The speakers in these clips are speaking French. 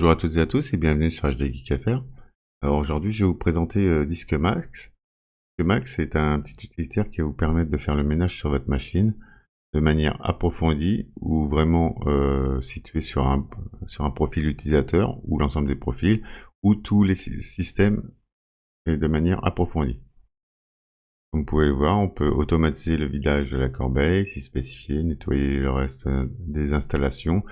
Bonjour à toutes et à tous et bienvenue sur HD Geek FR. Alors aujourd'hui je vais vous présenter Discmax. Discmax est un petit utilitaire qui va vous permettre de faire le ménage sur votre machine de manière approfondie ou vraiment situé sur un profil utilisateur ou l'ensemble des profils ou tous les systèmes et de manière approfondie. Comme vous pouvez le voir, on peut automatiser le vidage de la corbeille si spécifié, nettoyer le reste des installations.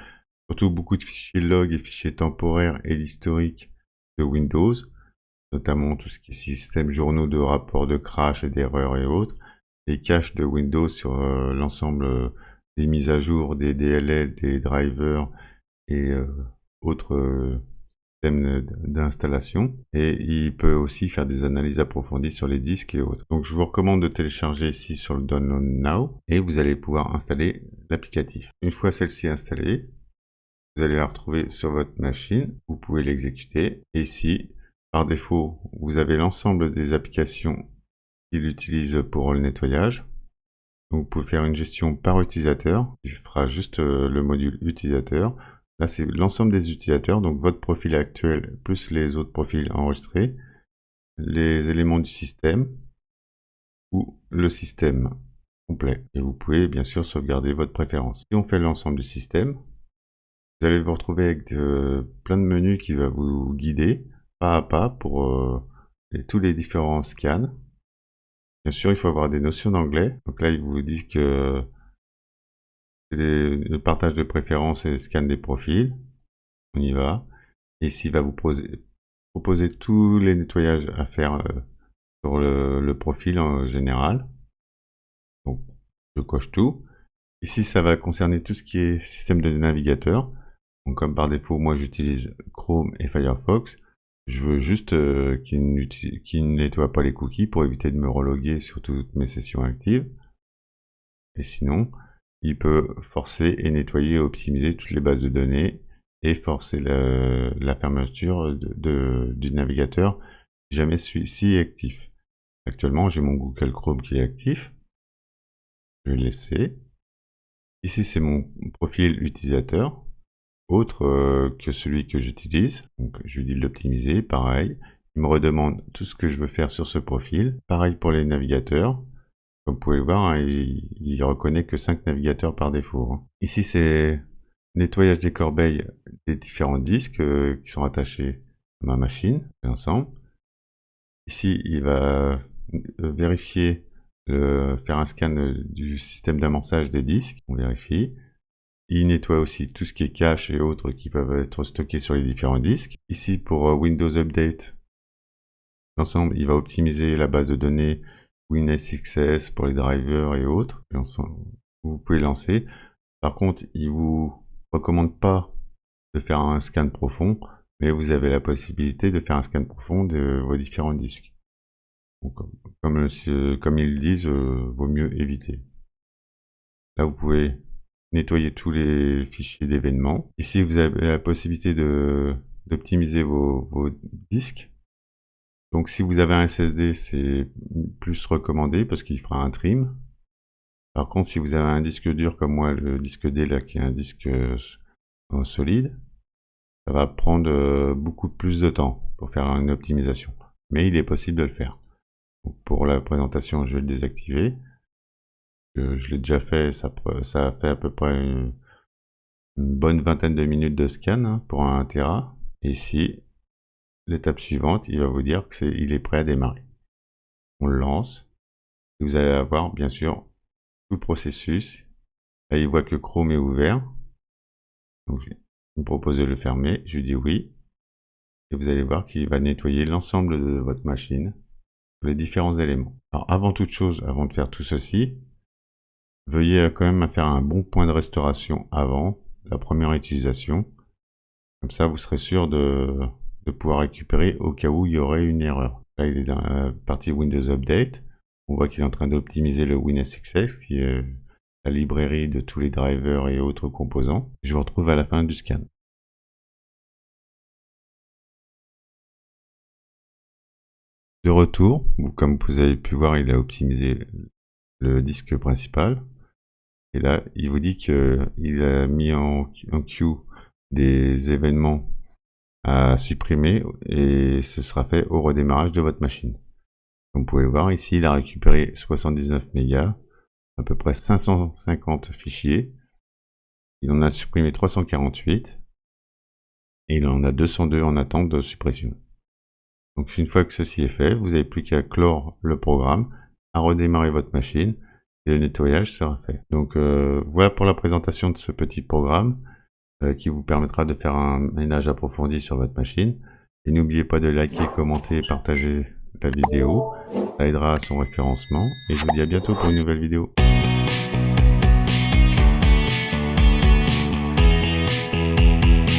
Surtout beaucoup de fichiers log et fichiers temporaires et l'historique de Windows, notamment tout ce qui est système journaux de rapports de crash et d'erreurs et autres, les caches de Windows sur l'ensemble des mises à jour, des DLL, des drivers et autres systèmes d'installation. Et il peut aussi faire des analyses approfondies sur les disques et autres. Donc je vous recommande de télécharger ici sur le Download Now et vous allez pouvoir installer l'applicatif. Une fois celle-ci installée, vous allez la retrouver sur votre machine, vous pouvez l'exécuter. Et ici, par défaut, vous avez l'ensemble des applications qu'il utilise pour le nettoyage. Donc, vous pouvez faire une gestion par utilisateur, qui fera juste le module utilisateur. Là, c'est l'ensemble des utilisateurs, donc votre profil actuel plus les autres profils enregistrés, les éléments du système ou le système complet. Et vous pouvez bien sûr sauvegarder votre préférence. Si on fait l'ensemble du système, vous allez vous retrouver avec plein de menus qui va vous guider pas à pas pour tous les différents scans. Bien sûr, il faut avoir des notions d'anglais. Donc là, il vous dit que c'est le partage de préférences et le scan des profils. On y va. Et ici, il va vous proposer tous les nettoyages à faire sur le profil en général. Donc, je coche tout. Ici, ça va concerner tout ce qui est système de navigateur. Donc, comme par défaut, moi j'utilise Chrome et Firefox. Je veux juste qu'il ne nettoie pas les cookies pour éviter de me reloguer sur toutes mes sessions actives. Et sinon, il peut forcer et nettoyer et optimiser toutes les bases de données et forcer la fermeture du navigateur si jamais celui-ci est actif. Actuellement, j'ai mon Google Chrome qui est actif. Je vais le laisser. Ici, c'est mon profil utilisateur, autre que celui que j'utilise. Donc, je lui dis de l'optimiser, pareil. Il me redemande tout ce que je veux faire sur ce profil. Pareil pour les navigateurs. Comme vous pouvez le voir, hein, il reconnaît que 5 navigateurs par défaut. Hein. Ici, c'est nettoyage des corbeilles des différents disques qui sont attachés à ma machine, ensemble. Ici, il va vérifier, faire un scan du système d'amorçage des disques. On vérifie. Il nettoie aussi tout ce qui est cache et autres qui peuvent être stockés sur les différents disques. Ici, pour Windows Update, l'ensemble, il va optimiser la base de données WinSXS pour les drivers et autres. Vous pouvez lancer. Par contre, il vous recommande pas de faire un scan profond, mais vous avez la possibilité de faire un scan profond de vos différents disques. Donc, comme ils le disent, vaut mieux éviter. Là, vous pouvez nettoyer tous les fichiers d'événements. Ici, vous avez la possibilité d'optimiser vos disques. Donc, si vous avez un SSD, c'est plus recommandé parce qu'il fera un trim. Par contre, si vous avez un disque dur comme moi, le disque D là, qui est un disque solide, ça va prendre beaucoup plus de temps pour faire une optimisation. Mais il est possible de le faire. Donc, pour la présentation, je vais le désactiver. Je l'ai déjà fait, ça a fait à peu près une bonne vingtaine de minutes de scan hein, pour un Tera. Et ici, l'étape suivante, il va vous dire qu'il est prêt à démarrer. On le lance. Et vous allez avoir, bien sûr, tout le processus. Là, il voit que Chrome est ouvert. Donc, il me propose de le fermer. Je lui dis oui. Et vous allez voir qu'il va nettoyer l'ensemble de votre machine, les différents éléments. Alors, avant toute chose, avant de faire tout ceci, veuillez quand même faire un bon point de restauration avant la première utilisation. Comme ça, vous serez sûr de pouvoir récupérer au cas où il y aurait une erreur. Là, il est dans la partie Windows Update. On voit qu'il est en train d'optimiser le WinSXS, qui est la librairie de tous les drivers et autres composants. Je vous retrouve à la fin du scan. De retour, comme vous avez pu voir, il a optimisé le disque principal. Et là, il vous dit qu'il a mis en queue des événements à supprimer et ce sera fait au redémarrage de votre machine. Comme vous pouvez le voir ici, il a récupéré 79 mégas, à peu près 550 fichiers. Il en a supprimé 348 et il en a 202 en attente de suppression. Donc une fois que ceci est fait, vous n'avez plus qu'à clore le programme, à redémarrer votre machine et le nettoyage sera fait. Donc voilà pour la présentation de ce petit programme qui vous permettra de faire un ménage approfondi sur votre machine. Et n'oubliez pas de liker, commenter et partager la vidéo, ça aidera à son référencement et je vous dis à bientôt pour une nouvelle vidéo.